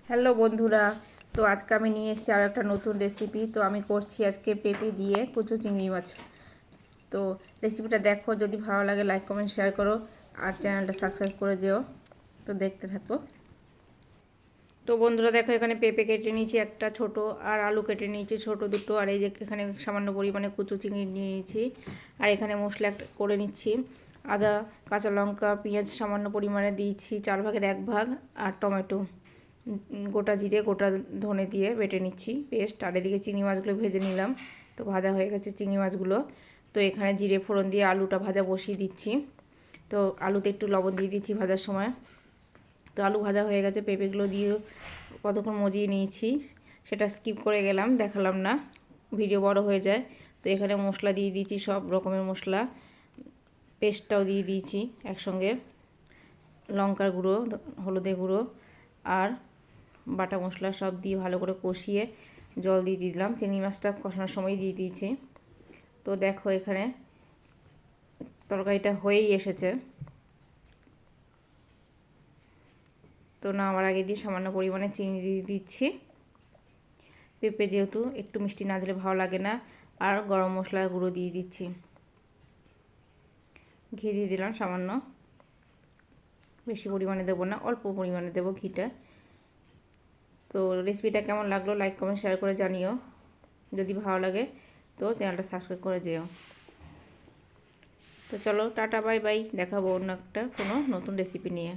Hello বন্ধুরা, তো আজকে আমি নিয়ে এসেছি আর একটা নতুন রেসিপি। তো আমি করছি আজকে পেঁপে দিয়ে কচু চিংড়ি মাছ। তো রেসিপিটা দেখো, যদি ভালো লাগে লাইক কমেন্ট শেয়ার করো আর চ্যানেলটা সাবস্ক্রাইব করে যেও। তো দেখতে থাকো। তো বন্ধুরা দেখো, এখানে পেঁপে কেটে নিয়েছি একটা ছোট, আর আলু কেটে নিয়েছি ছোট দুটো, আর এই যে এখানে সামান্য পরিমাণে কচু চিংড়ি নিয়ে নিয়েছি। আর এখানে মশলা করে নিচ্ছি, আদা, কাঁচা লঙ্কা, পেঁয়াজ সামান্য পরিমাণে দিয়েছি 1/4 ভাগ, আর টমেটো, গোটা জিরে, গোটা ধনে দিয়ে বেটে নিচ্ছি পেস্ট। আর এদিকে চিংড়ি মাছগুলো ভেজে নিলাম। তো ভাজা হয়ে গেছে চিংড়ি মাছগুলো। তো এখানে জিরে ফোড়ন দিয়ে আলুটা ভাজা বসিয়ে দিচ্ছি। তো আলুতে একটু লবণ দিয়ে দিচ্ছি ভাজার সময়। তো আলু ভাজা হয়ে গেছে, পেঁপেগুলো দিয়ে কতক্ষণ মজিয়ে নিয়েছি, সেটা স্কিপ করে গেলাম, দেখালাম না, ভিডিও বড় হয়ে যায়। তো এখানে মশলা দিয়ে দিয়েছি, সব রকমের মশলা, পেস্টটাও দিয়ে দিয়েছি একসঙ্গে, লঙ্কার গুঁড়ো, হলুদের গুঁড়ো আর বাটা মশলা সব দিয়ে ভালো করে কষিয়ে জল দিয়ে দিলাম। চিংড়ি মাছটা কষানোর সময় দিয়ে দিয়েছি। তো দেখো এখানে তরকারিটা হয়েই এসেছে। তো নামার আগে দিয়ে সামান্য পরিমাণে চিনি দিয়ে দিচ্ছি। পেঁপে যেহেতু একটু মিষ্টি না দিলে ভালো লাগে না। আর গরম মশলার গুঁড়ো দিয়ে দিচ্ছি, ঘি দিয়ে দিলাম সামান্য, বেশি পরিমাণে দেবো না, অল্প পরিমাণে দেবো ঘিটা। তো রেসিপিটা কেমন লাগলো লাইক কমেন্ট শেয়ার করে জানিও। যদি ভালো লাগে তো চ্যানেলটা সাবস্ক্রাইব করে যেও। তো চলো টাটা, বাই বাই, দেখাবো অন্য একটা কোনো নতুন রেসিপি নিয়ে।